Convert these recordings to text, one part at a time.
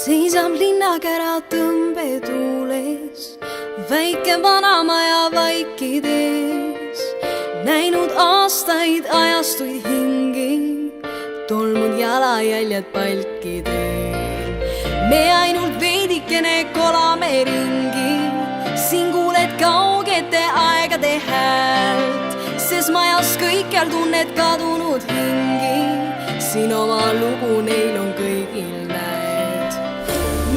seisab linnakära tõmbetuules, väike vanamaja vaikides, näinud aastaid ajastuid hingi, tolmunud jalajäljed palkidel. Me ainult veidikene kolame ringi, siin kuuled kaugete aegade häält, sest majas kõikjal tunned kadunud hingi, siin oma lugu neil on kõigil näed.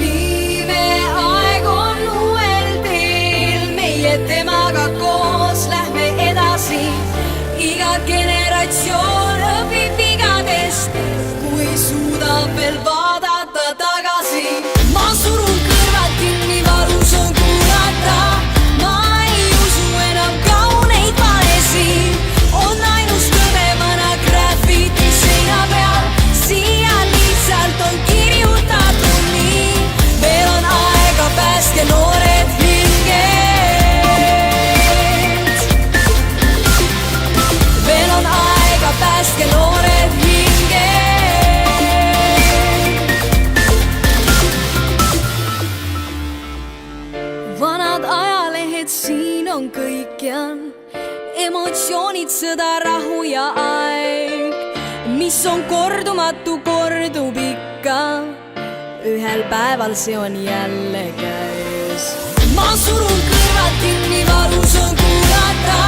Viime aeg on uuel teel, meie temaga koos lähme edasi, iga generatsioon õpib vigadest, kui suudab veel vaadata tagasi. Ma surun kõrvad kinni, valus on kuulata, ma ei usu enam kauneid valesid, on ainus tõde vana graffiti seina peal, siia lihtsalt on kirjutatud nii. Veel on aega, päästke noored hinged. Veel on aega, päästke noored hinged. Vanad ajalehed siin on kõikjal, emotsioonid, sõda, rahu ja aeg, mis on kordumatu, kordub ikka, ühel päeval see on jälle käes. Ma surun kõrvad kinni, valus on kuulata,